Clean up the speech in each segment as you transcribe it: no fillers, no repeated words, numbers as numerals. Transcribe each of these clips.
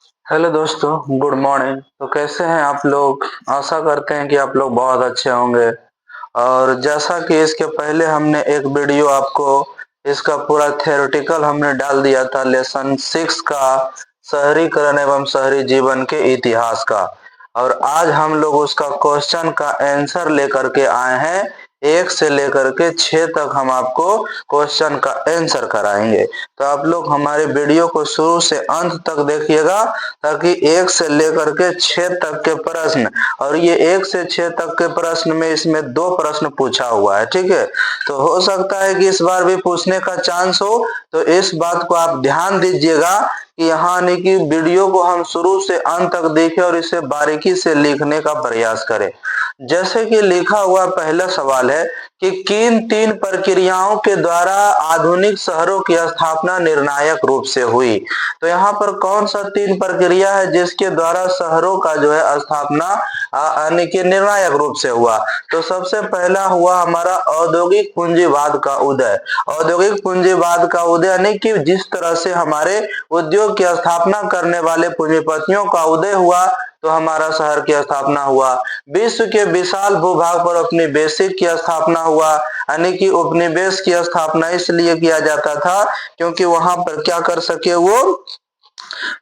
Hello दोस्तों, good morning. तो कैसे हैं आप लोग? आशा करते हैं कि आप लोग बहुत अच्छे होंगे। और जैसा कि इसके पहले हमने एक वीडियो आपको इसका पूरा थ्योरेटिकल हमने डाल दिया था, लेसन 6 का शहरीकरण एवं शहरी जीवन के इतिहास का। और आज हम लोग उसका क्वेश्चन का आंसर लेकर के आए हैं। 1 से लेकर के 6 तक हम आपको क्वेश्चन का आंसर कराएंगे। तो आप लोग हमारे वीडियो को शुरू से अंत तक देखिएगा, ताकि 1 से लेकर के 6 तक के प्रश्न, और ये 1 से 6 तक के प्रश्न में इसमें 2 प्रश्न पूछा हुआ है, ठीक है। तो हो सकता है कि इस बार भी पूछने का चांस हो, तो इस बात को आप ध्यान दीजिएगा कि यहाँ नहीं कि वीडियो को हम शुरू से अंत तक देखें और इसे बारीकी से लिखने का प्रयास करें। जैसे कि लिखा हुआ पहला सवाल है कि किन 3 प्रक्रियाओं के द्वारा आधुनिक शहरों की स्थापना निर्णायक रूप से हुई। तो यहाँ पर कौन सा 3 प्रक्रिया है जिसके द्वारा शहरों का जो है स्थापना यानी कि निर्णायक रूप से हुआ। तो सबसे पहला हुआ हमारा औद्योगिक पूंजीवाद का उदय। औद्योगिक पूंजीवाद का उदय यानी कि जिस तरह से हमारे उद्योग की स्थापना करने वाले पूंजीपतियों का उदय हुआ, तो हमारा शहर की स्थापना हुआ। विश्व के विशाल भूभाग पर औपनिवेशिक की स्थापना हुआ, यानी कि उपनिवेश की स्थापना इसलिए किया जाता था क्योंकि वहां पर क्या कर सके, वो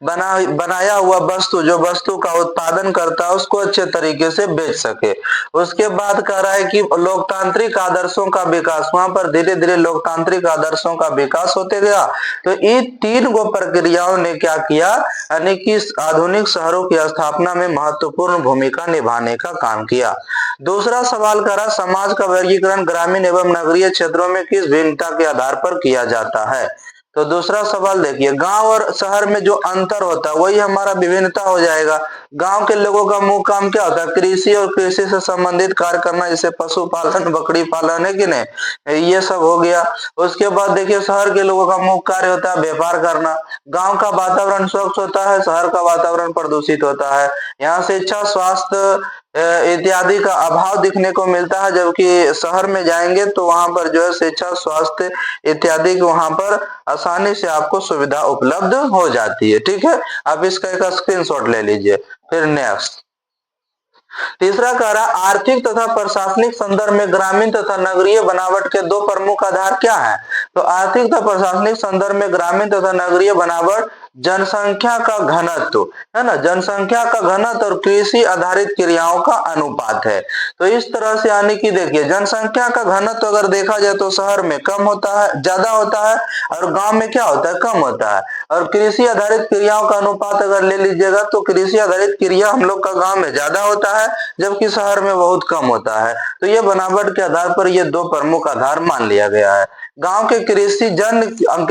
बनाया हुआ वस्तु, जो वस्तु का उत्पादन करता है उसको अच्छे तरीके से बेच सके। उसके बाद कह रहा है कि लोकतांत्रिक आदर्शों का विकास, वहां पर धीरे धीरे लोकतांत्रिक आदर्शों का विकास होते गया। तो इन 3 गो प्रक्रियाओं ने क्या किया, यानी कि आधुनिक शहरों की स्थापना में महत्वपूर्ण भूमिका निभाने का काम किया। दूसरा सवाल कह रहा, समाज का वर्गीकरण ग्रामीण एवं नगरीय क्षेत्रों में किस भिन्नता के आधार पर किया जाता है। तो दूसरा सवाल देखिए, गांव और शहर में जो अंतर होता है वही हमारा विभिन्नता हो जाएगा। गांव के लोगों का मुख्य काम क्या होता है, कृषि और कृषि से संबंधित कार्य करना, जैसे पशुपालन, बकरी पालन, है कि नहीं, ये सब हो गया। उसके बाद देखिए, शहर के लोगों का मुख्य कार्य होता है व्यापार करना। गांव का वातावरण स्वच्छ होता है, शहर का वातावरण प्रदूषित होता है। यहाँ शिक्षा, स्वास्थ्य इत्यादि का अभाव दिखने को मिलता है, जबकि शहर में जाएंगे तो वहां पर जो है शिक्षा, स्वास्थ्य इत्यादि की वहां पर आसानी से आपको सुविधा उपलब्ध हो जाती है, ठीक है। आप इसका एक स्क्रीनशॉट ले लीजिए। फिर नेक्स्ट, तीसरा कह रहा, आर्थिक तथा प्रशासनिक संदर्भ में ग्रामीण तथा नगरीय बनावट के 2 प्रमुख आधार क्या है। तो आर्थिक तथा प्रशासनिक संदर्भ में ग्रामीण तथा नगरीय बनावट जनसंख्या का घनत्व, है ना, जनसंख्या का घनत्व और कृषि आधारित क्रियाओं का अनुपात है। तो इस तरह से, यानी कि देखिए, जनसंख्या का घनत्व अगर देखा जाए तो शहर में कम होता है, ज्यादा होता है, और गांव में क्या होता है, कम होता है। और कृषि आधारित क्रियाओं का अनुपात अगर ले लीजिएगा तो कृषि आधारित क्रिया हम लोग का गांव में ज्यादा होता है, जबकि शहर में बहुत कम होता है। तो ये बनावट के आधार पर ये 2 प्रमुख आधार मान लिया गया है। गांव के कृषि जन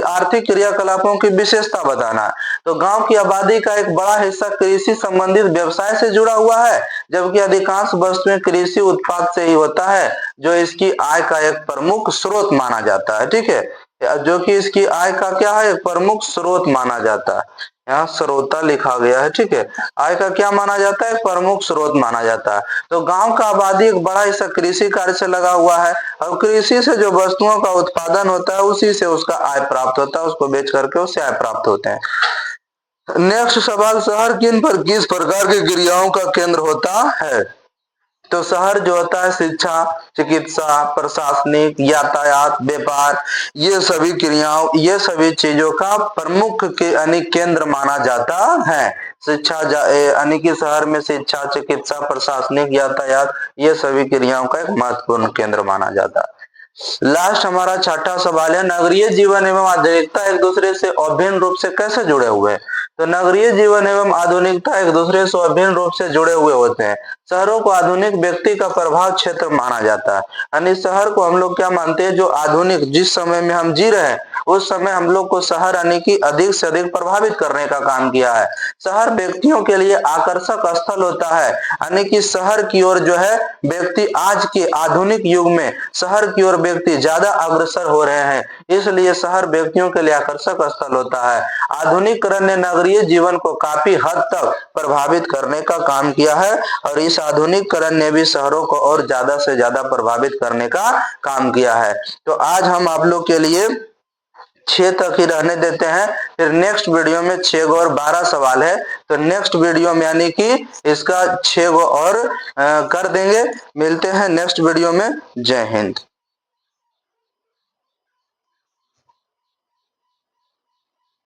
आर्थिक क्रियाकलापों की विशेषता बताना। तो गांव की आबादी का एक बड़ा हिस्सा कृषि संबंधित व्यवसाय से जुड़ा हुआ है, जबकि अधिकांश वस्तुएं कृषि उत्पाद से ही होता है, जो इसकी आय का एक प्रमुख स्रोत माना जाता है, ठीक है, जो कि इसकी आय का क्या है, एक प्रमुख स्रोत माना जाता है। यहाँ स्रोता लिखा गया है, ठीक है। आय का क्या माना जाता है, प्रमुख स्रोत माना जाता है। तो गांव का आबादी एक बड़ा हिस्सा कृषि कार्य से लगा हुआ है, और कृषि से जो वस्तुओं का उत्पादन होता है उसी से उसका आय प्राप्त होता है, उसको बेच करके उससे आय प्राप्त होते हैं। नेक्स्ट सवाल, शहर किस प्रकार की क्रियाओं का केंद्र होता है। तो शहर जो होता है शिक्षा, चिकित्सा, प्रशासनिक, यातायात, व्यापार, ये सभी क्रियाओं, ये सभी चीजों का प्रमुख के यानी केंद्र माना जाता है। शिक्षा यानी कि शहर में शिक्षा, चिकित्सा, प्रशासनिक, यातायात, ये सभी क्रियाओं का एक महत्वपूर्ण केंद्र माना जाता है। लास्ट हमारा छठा सवाल है, नगरीय जीवन एवं आधुनिकता एक दूसरे से अभिन्न रूप से कैसे जुड़े हुए हैं। तो नगरीय जीवन एवं आधुनिकता एक दूसरे से अभिन्न रूप से जुड़े हुए होते हैं। शहरों को आधुनिक व्यक्ति का प्रभाव क्षेत्र माना जाता है, यानी शहर को हम लोग क्या मानते हैं, जो आधुनिक जिस समय में हम जी रहे हैं उस समय हम लोग को शहर यानी कि अधिक से अधिक प्रभावित करने का काम किया है। शहर व्यक्तियों के लिए आकर्षक स्थल होता है, यानी कि शहर की ओर जो है व्यक्ति आज के आधुनिक युग में शहर की ओर व्यक्ति ज्यादा अग्रसर हो रहे हैं, इसलिए शहर व्यक्तियों के लिए आकर्षक स्थल होता है। आधुनिकीकरण ने नगरीय जीवन को काफी हद तक प्रभावित करने का काम किया है, और इस आधुनिकीकरण ने भी शहरों को और ज्यादा से ज्यादा प्रभावित करने का काम किया है। तो आज हम आप लोग के लिए 6 तक ही रहने देते हैं। फिर नेक्स्ट वीडियो में 6 गो और 12 सवाल है, तो नेक्स्ट वीडियो में यानी कि इसका 6 गो और कर देंगे। मिलते हैं नेक्स्ट वीडियो में। जय हिंद।